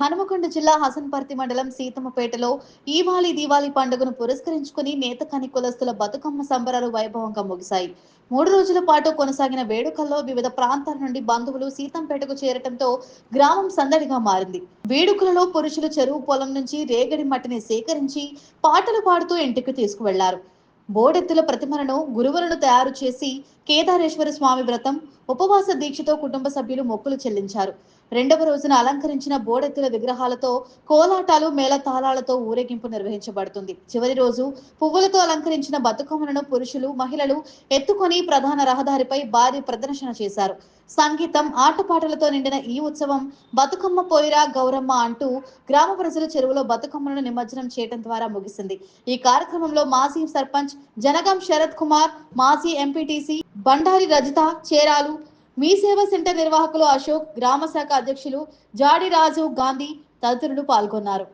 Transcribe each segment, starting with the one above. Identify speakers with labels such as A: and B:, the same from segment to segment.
A: హనుమకొండ జిల్లా హసన్పర్తి మండలం సీతమ్మపేటలో ఈవాలి దీవాలి పండుగను పురస్కరించుకుని నేతకని కులస్తుల బతుకమ్మ సంబరాలు వైభవంగా ముగిశాయి. 3 రోజుల పాటు కొనసాగిన వేడుకల్లో వివిధ ప్రాంతాల నుండి బంధువులు సీతంపేటకు చేరటంతో గ్రామం సందడిగా మారింది. వేడుకలలో పురుషులు చెరువు పొలం నుంచి రేగడి మట్టిని సేకరించి పాటలు పాడుతూ ఇంటికి తీసుకువెళ్లారు. బోడెత్తుల ప్రతిమలను గురువులను తయారు చేసి కేదారేశ్వర స్వామి వ్రతం ఉపవాస దీక్షతో కుటుంబ సభ్యులు మొక్కులు చెల్లించారు. రెండవ రోజున అలంకరించిన బోడెత్తుల విగ్రహాలతో కోలాటాలు మేళతాళాలతో ఊరేగింపు నిర్వహించబడుతుంది. చివరి రోజు పువ్వులతో అలంకరించిన బతుకమ్మలను పురుషులు మహిళలు ఎత్తుకొని ప్రధాన రహదారిపై భారీ ప్రదర్శన చేశారు. సంగీతం ఆటపాటలతో నిండిన ఈ ఉత్సవం బతుకమ్మ పోయిరా గౌరమ్మ అంటూ గ్రామ ప్రజలు చెరువులో బతుకమ్మలను నిమజ్జనం చేయడం ద్వారా ముగిసింది. ఈ కార్యక్రమంలో మాజీ సర్పంచ్ జనగం శరత్ కుమార్, మాజీ ఎంపీటీసీ బండారి రజిత, చేరాలు మీ సేవ సెంటర్ నిర్వాహకులు అశోక్, గ్రామ శాఖ అధ్యక్షులు జాడి రాజు గాంధీ తదితరులు పాల్గొన్నారు.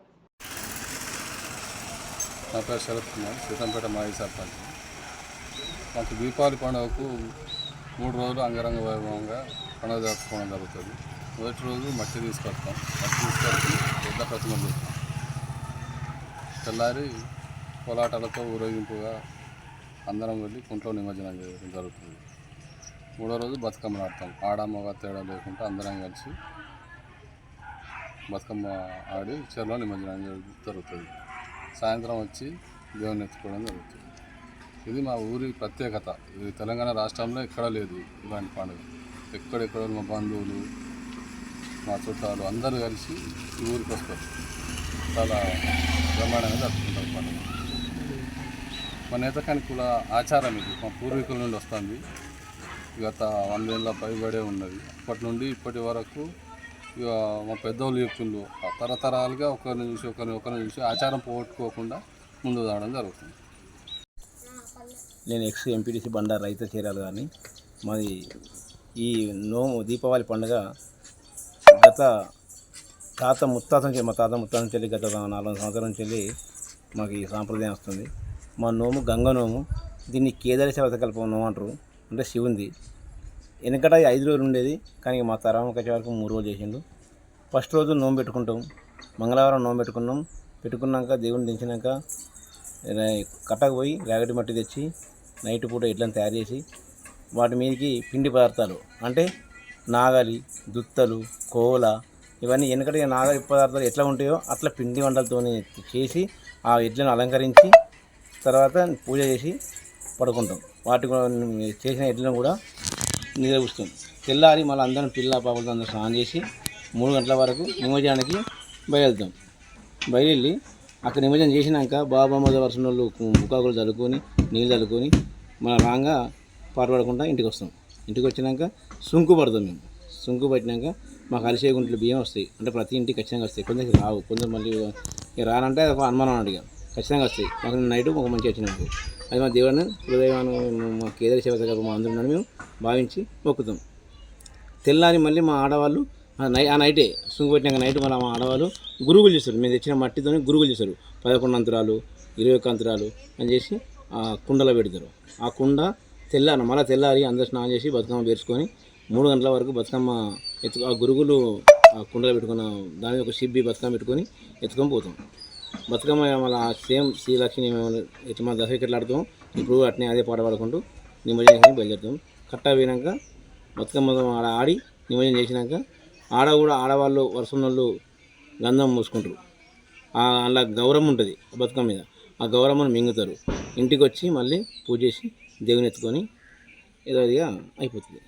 B: నా పేరు శరత్ కుమార్, సీతంపేట మాజీ సర్పంచ్. మాకు దీపావళి పండుగకు 3 రోజులు అంగరంగ వైభవంగా పండుగ జరుపుకోవడం జరుగుతుంది. మొదటి రోజు మట్టి తీసుకొస్తాం. మట్టి తీసుకొచ్చి పెద్ద ప్రతిమలు చేస్తాం. తెల్లారి కోలాటాలతో ఊరేగింపుగా అందరం వెళ్ళి కుంట్లో నిమజ్జనం చేయడం జరుగుతుంది. 3వ రోజు బతుకమ్మ ఆడతాం. ఆడ మగ తేడా లేకుండా అందరం కలిసి బతుకమ్మ ఆడి చెరువులో నిమజ్జనం జరుగుతుంది. సాయంత్రం వచ్చి దేవుని ఎత్తుకోవడం జరుగుతుంది. ఇది మా ఊరి ప్రత్యేకత. ఇది తెలంగాణ రాష్ట్రంలో ఎక్కడ లేదు ఇలాంటి పండుగ. ఎక్కడెక్కడ మా బంధువులు, మా చుట్టాలు అందరూ కలిసి ఈ ఊరికి వస్తారు. చాలా బ్రహ్మాండంగా జరుపుకుంటారు పండుగ. మా నేతకాని కుల ఆచారం ఇది. మా పూర్వీకుల నుండి వస్తుంది. గత 100 ఏళ్ళ పైబడే ఉన్నది. అప్పటి నుండి ఇప్పటి వరకు ఇక మా పెద్దోళ్ళు చెప్తుండ్రు, తరతరాలుగా ఒకరిని చూసి ఆచారం పోగొట్టుకోకుండా ముందు రావడం జరుగుతుంది.
C: నేను ఎక్స్ ఎంపీటీసీ బండారు రైతు చేరాలి. కానీ మాది ఈ దీపావళి పండుగ గత ముత్తాత నుంచి గత 4 సంవత్సరాల నుంచి మాకు ఈ సాంప్రదాయం వస్తుంది. మా నోము గంగ నోము. దీన్ని కేదారేశ్వర వ్రతకల్పం నోము అంటారు. అంటే శివుంది. వెనకట 5 రోజులు ఉండేది, కానీ మా తరం వచ్చే వరకు 3 రోజులు చేసిండు. ఫస్ట్ రోజు నోము పెట్టుకుంటాం. మంగళవారం నోము పెట్టుకున్నాక దేవుని దించినాక కట్టకు పోయి రేగడి మట్టి తెచ్చి నైట్ పూట ఇట్లని తయారు చేసి వాటి మీదకి పిండి పదార్థాలు అంటే నాగలి, దుత్తలు, కోల ఇవన్నీ వెనకటి నాగలి పదార్థాలు ఎట్లా ఉంటాయో అట్లా పిండి వంటలతో చేసి ఆ ఎడ్లను అలంకరించి తర్వాత పూజ చేసి పడుకుంటాం. వాటి చేసిన ఎడ్లను కూడా నిద్రపుస్తాం. తెల్లారి మళ్ళీ అందరం పిల్ల పాపలతో అందరూ స్నానం చేసి 3 గంటల వరకు నిమజ్జనానికి బయలుదేరుతాం. బయలుదేరి అక్కడ నిమజ్జనం చేసినాక బాబామ్మద వర్షం వాళ్ళు ముఖాకులు చల్లుకొని నీళ్ళు చల్లుకొని మన రాంగా పాటుపడకుండా ఇంటికి వస్తాం. ఇంటికి వచ్చినాక సుంకు పడతాం. మేము సుంకు పట్టినాక మాకు అరిసే గుంటలు బియ్యం వస్తాయి. అంటే ప్రతి ఇంటికి ఖచ్చితంగా వస్తాయి. కొందరికి రావు, కొందరు మళ్ళీ రానంటే ఒక అనుమానం అడిగా ఖచ్చితంగా వస్తాయి. మాకు నైట్ ఒక మంచిగా వచ్చినప్పుడు అది మా దేవుని హృదయాన్ని మా కేదారేశ్వర వ్రతం అందరూ మేము భావించి మొక్కుతాం. తెల్లారి మళ్ళీ మా ఆడవాళ్ళు ఆ నైటే సుంగు పెట్టినాక నైట్ మళ్ళీ మా ఆడవాళ్ళు గురుగులు చేస్తారు. మేము తెచ్చిన మట్టితో గురుగులు చేస్తారు. 11 అంతరాలు 21 అంతరాలు అని చేసి ఆ కుండలో పెడతారు. ఆ కుండ మళ్ళీ తెల్లారి అందరూ స్నానం చేసి బతుకమ్మ పేర్చుకొని 3 గంటల వరకు బతుకమ్మ ఆ గురుగులు ఆ కుండలో పెట్టుకున్న దాని ఒక షిబ్బి బతుకమ్మ పెట్టుకొని ఎత్తుకొని పోతాం. బతుకమ్మ మళ్ళీ సేమ్ శ్రీలక్ష్మి ఎట్లా మన దసరా ఎట్లా ఆడుతాం ఇప్పుడు అట్నే అదే పాట పాడుకుంటూ నిమజ్జనం బయలుదేరుతాం. కట్ట పోయినాక బతుకమ్మ ఆడి నిమజ్జనం చేసినాక ఆడవాళ్ళు వర్షం వాళ్ళు గంధం మూసుకుంటారు. అలా గౌరమ్మ ఉంటుంది బతుకమ్మ మీద. ఆ గౌరమ్మను మింగుతారు. ఇంటికి వచ్చి మళ్ళీ పూజ చేసి దేవుని ఎత్తుకొని ఏదో అయిపోతుంది.